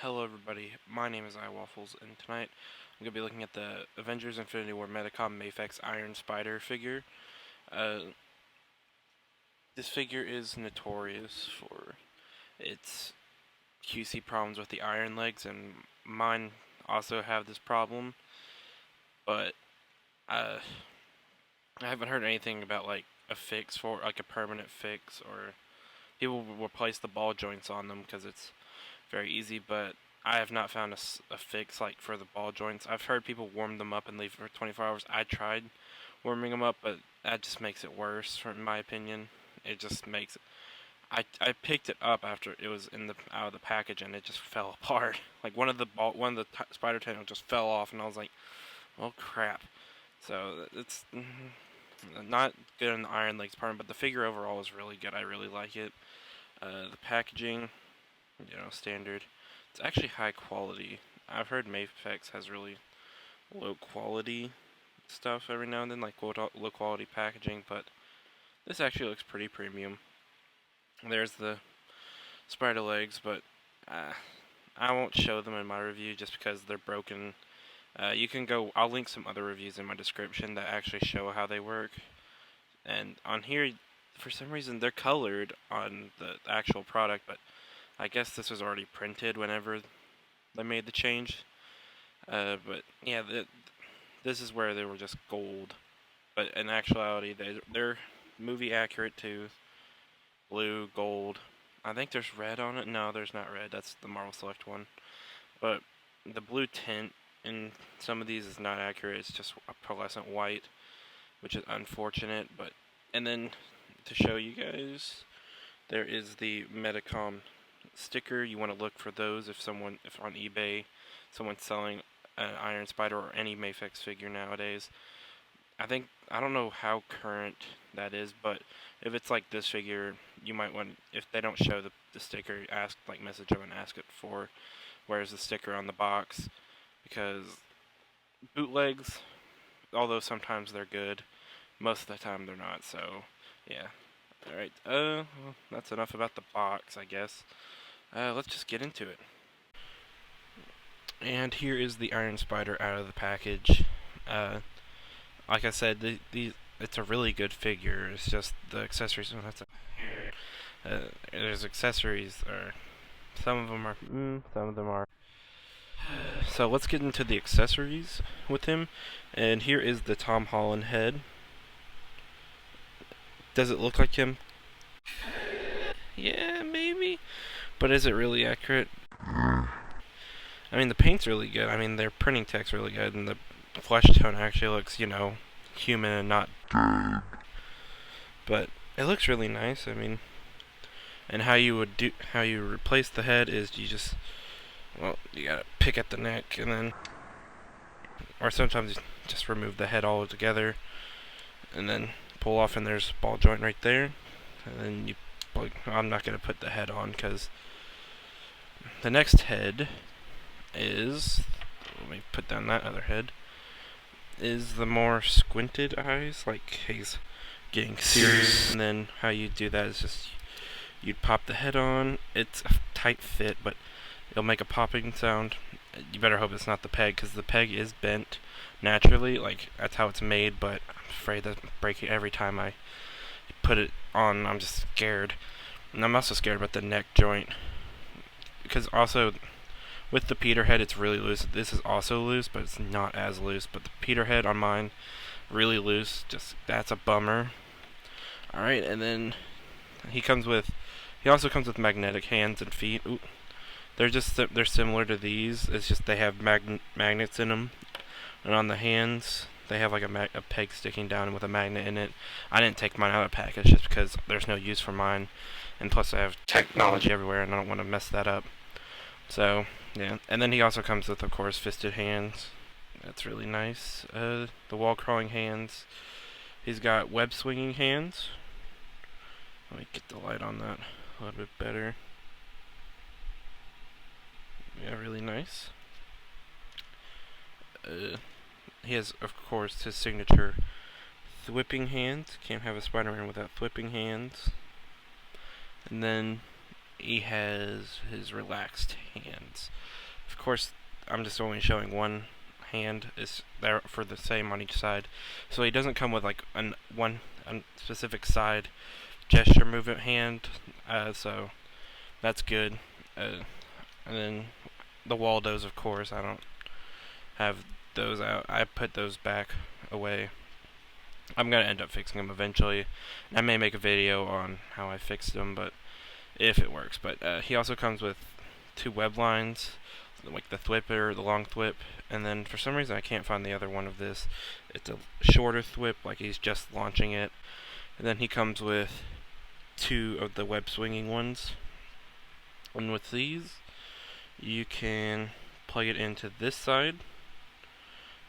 Hello everybody, my name is iWafflez, and tonight I'm going to be looking at the Avengers Infinity War Medicom Mafex Iron Spider figure. This figure is notorious for its QC problems with the iron legs, and mine also have this problem, but I haven't heard anything about like a fix for like a permanent fix, or people will replace the ball joints on them because it's very easy, but I have not found a fix like for the ball joints. I've heard people warm them up and leave for 24 hours. I tried warming them up, but that just makes it worse, in my opinion. It just makes it. I picked it up after it was out of the package, and it just fell apart. Like one of the spider tentacles just fell off, and I was like, "Oh crap!" So it's not good in the iron legs part, but the figure overall is really good. I really like it. The packaging, standard. It's actually high quality. I've heard Mafex has really low quality stuff every now and then, like low quality packaging, but this actually looks pretty premium. There's the spider legs, but I won't show them in my review just because they're broken. You can go, I'll link some other reviews in my description that actually show how they work. And on here, for some reason, they're colored on the actual product, but I guess this was already printed whenever they made the change. But yeah, this is where they were just gold. But in actuality, they're movie accurate too. Blue, gold. I think there's red on it. No, there's not red. That's the Marvel Select one. But the blue tint in some of these is not accurate. It's just a pearlescent white, which is unfortunate. And then to show you guys, there is the Medicom sticker. You want to look for those if on eBay someone's selling an Iron Spider or any Mafex figure nowadays. I don't know how current that is, but if it's like this figure, you might want, if they don't show the sticker, message them and ask it for where's the sticker on the box, because bootlegs, although sometimes they're good, most of the time they're not. So yeah. Alright, well, that's enough about the box, I guess. Let's just get into it. And here is the Iron Spider out of the package. Like I said, it's a really good figure. It's just the accessories. There's accessories, or some of them are. Some of them are. So let's get into the accessories with him. And here is the Tom Holland head. Does it look like him? Yeah, maybe. But is it really accurate? I mean, the paint's really good. I mean, their printing tech's really good, and the flesh tone actually looks, human and not dead. But it looks really nice. I mean, and how you replace the head is you gotta pick at the neck, and then, or sometimes you just remove the head altogether, and then pull off, and there's a ball joint right there, and then I'm not gonna put the head on because the next head is, let me put down that other head, is the more squinted eyes, like he's getting serious. And then how you do that is just you'd pop the head on. It's a tight fit, but it'll make a popping sound. You better hope it's not the peg, because the peg is bent naturally, like that's how it's made, but I'm afraid to break it every time I put it on. I'm just scared. And I'm also scared about the neck joint, because also with the Peter head, it's really loose. This is also loose, but it's not as loose. But the Peter head on mine, really loose. That's a bummer. Alright, and then he also comes with magnetic hands and feet. Ooh. They're similar to these. It's just they have magnets in them. And on the hands, they have like a peg sticking down with a magnet in it. I didn't take mine out of the package just because there's no use for mine. And plus I have technology everywhere, and I don't want to mess that up. So, yeah. And then he also comes with, of course, fisted hands. That's really nice. The wall crawling hands. He's got web swinging hands. Let me get the light on that a little bit better. Yeah, really nice. He has, of course, his signature thwipping hands. Can't have a Spider-Man without thwipping hands. And then he has his relaxed hands. Of course, I'm just only showing one hand is there for the same on each side, so he doesn't come with like one specific side gesture movement hand. So that's good. And then the Waldos, of course, I don't have those out. I put those back away. I'm gonna end up fixing them eventually. I may make a video on how I fixed them, but if it works. But he also comes with two web lines, like the thwipper, the long thwip, and then for some reason I can't find the other one of this. It's a shorter thwip, like he's just launching it. And then he comes with two of the web swinging ones. And with these, you can plug it into this side.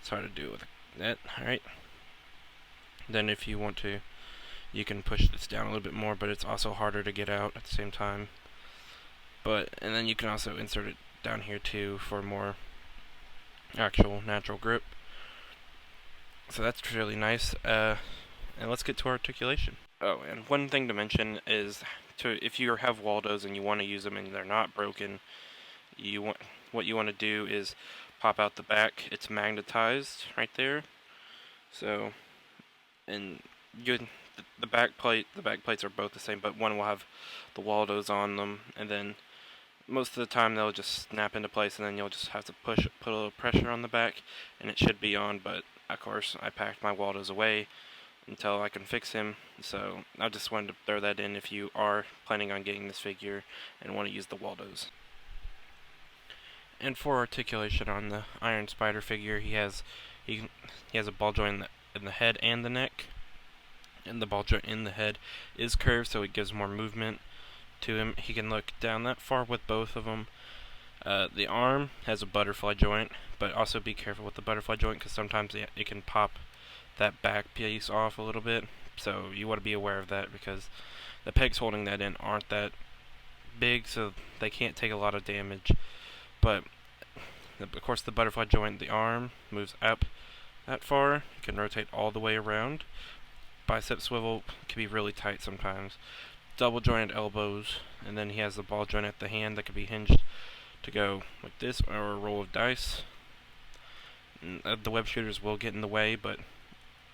It's hard to do with that. Alright. Then if you want to, you can push this down a little bit more, but it's also harder to get out at the same time. And then you can also insert it down here too for more actual natural grip. So that's really nice. And let's get to articulation. Oh, and one thing to mention is if you have Waldos and you want to use them and they're not broken, what you want to do is pop out the back. It's magnetized right there. So, and the back plates are both the same, but one will have the Waldos on them, and then most of the time they'll just snap into place, and then you'll just have to put a little pressure on the back, and it should be on. But of course, I packed my Waldos away until I can fix him, so I just wanted to throw that in if you are planning on getting this figure and want to use the Waldos. And for articulation on the Iron Spider figure, he has a ball joint in the head and the neck, and the ball joint in the head is curved, so it gives more movement to him. He can look down that far with both of them. The arm has a butterfly joint, but also be careful with the butterfly joint because sometimes it can pop that back piece off a little bit, so you want to be aware of that because the pegs holding that in aren't that big, so they can't take a lot of damage. But of course the butterfly joint, the arm moves up that far. You can rotate all the way around. Bicep swivel can be really tight sometimes. Double jointed elbows, and then he has the ball joint at the hand that can be hinged to go like this, or a roll of dice. The web shooters will get in the way, but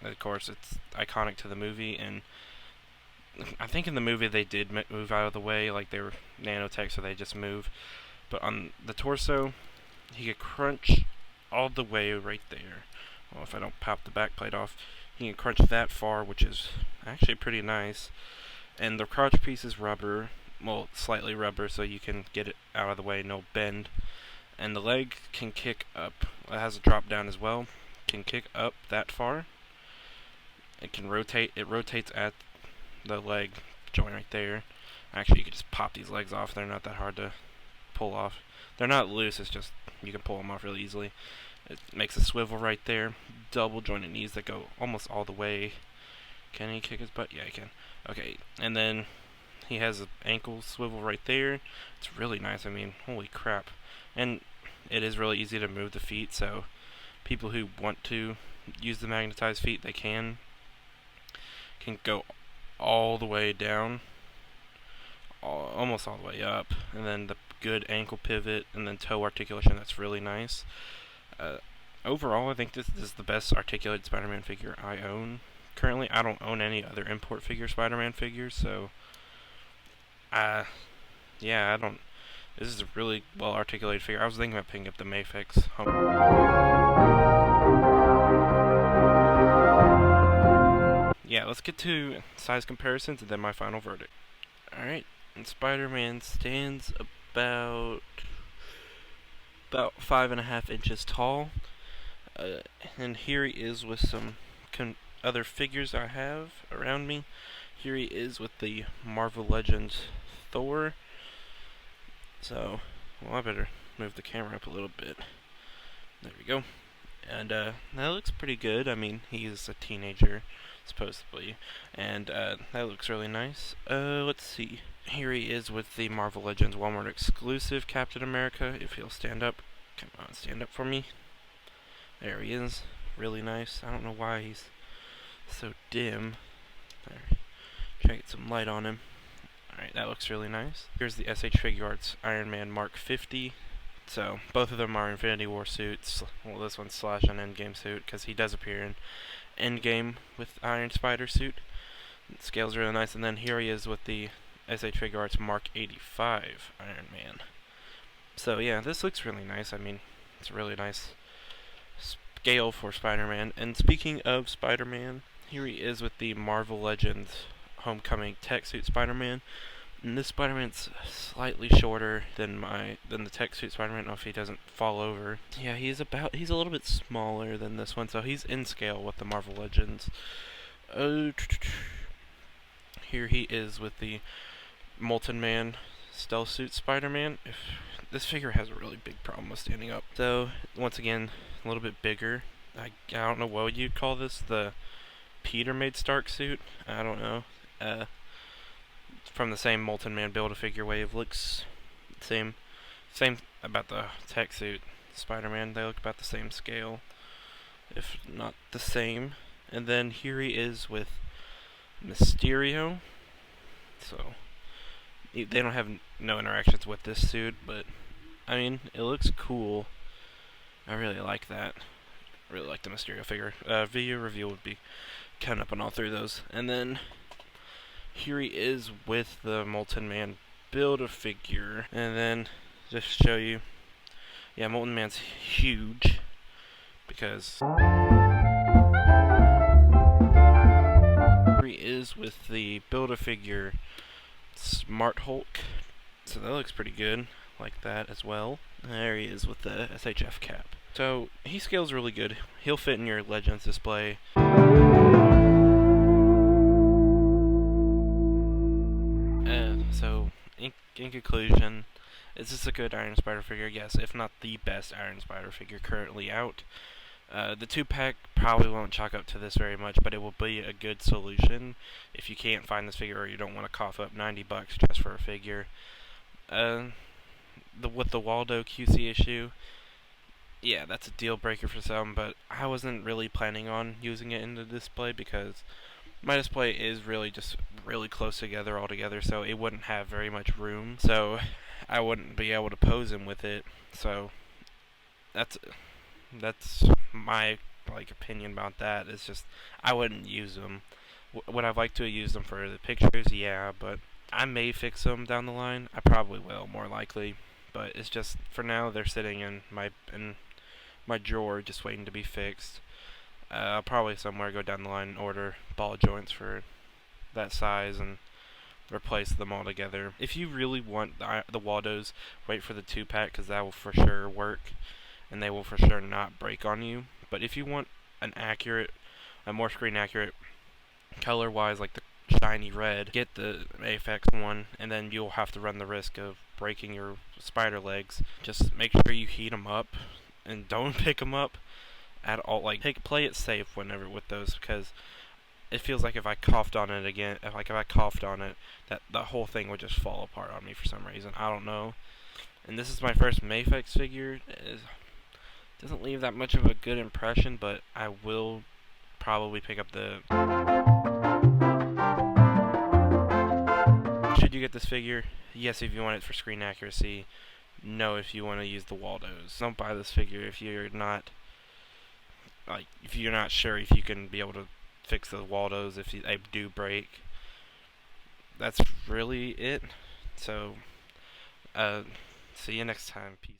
of course it's iconic to the movie, and I think in the movie they did move out of the way, like they were nanotech, so they just move. But on the torso, he could crunch all the way right there. Well, if I don't pop the back plate off, he can crunch that far, which is actually pretty nice. And the crotch piece is rubber, well, slightly rubber, so you can get it out of the way, no bend. And the leg can kick up. It has a drop down as well. Can kick up that far. It can rotate. It rotates at the leg joint right there. Actually, you can just pop these legs off. They're not that hard to pull off. They're not loose. It's just you can pull them off really easily. It makes a swivel right there. Double jointed knees that go almost all the way. Can he kick his butt? Yeah, he can. Okay, and then he has an ankle swivel right there. It's really nice. I mean, holy crap. And it is really easy to move the feet, so people who want to use the magnetized feet, they can go all the way down, almost all the way up, and then the good ankle pivot, and then toe articulation. That's really nice. Overall, I think this is the best articulated Spider-Man figure I own. Currently, I don't own any other import figure Spider-Man figures, so yeah, I don't. This is a really well articulated figure. I was thinking about picking up the Mafex. Yeah, let's get to size comparisons and then my final verdict. Alright, and Spider-Man stands about 5.5 inches tall. And here he is with some other figures I have around me. Here he is with the Marvel Legends Thor. So, well, I better move the camera up a little bit. There we go. And that looks pretty good. I mean, he's a teenager, supposedly. And that looks really nice. Let's see. Here he is with the Marvel Legends Walmart exclusive Captain America. If he'll stand up. Come on, stand up for me. There he is. Really nice. I don't know why he's so dim. There. Try to get some light on him. Alright, that looks really nice. Here's the SH Figure Arts Iron Man Mark 50. So, both of them are Infinity War suits. Well, this one's slash an Endgame suit, because he does appear in Endgame with Iron Spider suit. It scales really nice, and then here he is with the SH Figure Arts Mark 85 Iron Man. So yeah, this looks really nice. I mean, it's a really nice scale for Spider-Man. And speaking of Spider-Man, here he is with the Marvel Legends Homecoming Tech Suit Spider-Man. And this Spider-Man's slightly shorter than the Tech Suit Spider-Man. I don't know if he doesn't fall over. Yeah, he's a little bit smaller than this one, so he's in scale with the Marvel Legends. Here he is with the Molten Man Stealth Suit Spider-Man. This figure has a really big problem with standing up. So, once again, a little bit bigger. I don't know what you'd call this, the Peter made Stark suit? I don't know. From the same Molten Man Build-A-Figure wave, looks same about the Tech Suit Spider-Man. They look about the same scale, if not the same. And then here he is with Mysterio. So, they don't have no interactions with this suit, but I mean, it looks cool. I really like that. I really like the Mysterio figure. Video review would be coming up on all three of those. And then here he is with the Molten Man Build-A-Figure. And then just to show you, yeah, Molten Man's huge because here he is with the Build-A-Figure Smart Hulk. So that looks pretty good. Like that as well. There he is with the SHF cap. So he scales really good. He'll fit in your Legends display. So in conclusion, is this a good Iron Spider figure? Yes, if not the best Iron Spider figure currently out. The 2-pack probably won't chalk up to this very much, but it will be a good solution if you can't find this figure or you don't want to cough up $90 just for a figure. With the Waldo QC issue, yeah, that's a deal breaker for some, but I wasn't really planning on using it in the display because my display is really just really close together altogether, so it wouldn't have very much room, so I wouldn't be able to pose him with it. So that's my opinion about that. It's just I wouldn't use them. Would I like to use them for the pictures? Yeah, but I may fix them down the line. I probably will, more likely. But it's just for now they're sitting in my drawer, just waiting to be fixed. I'll probably somewhere go down the line and order ball joints for that size and replace them all together. If you really want the Waldos, wait for the 2-pack because that will for sure work, and they will for sure not break on you. But if you want a more screen accurate, color-wise, like the shiny red, get the Mafex one, and then you'll have to run the risk of breaking your spider legs. Just make sure you heat them up, and don't pick them up at all. Play it safe whenever with those, because it feels like if I coughed on it again, if I coughed on it, that the whole thing would just fall apart on me for some reason. I don't know. And this is my first Mafex figure. It doesn't leave that much of a good impression, but I will probably pick up the... Should you get this figure? Yes, if you want it for screen accuracy. No, if you want to use the Waldos. Don't buy this figure if you're not sure if you can be able to fix the Waldos if they do break. That's really it. So, see you next time. Peace.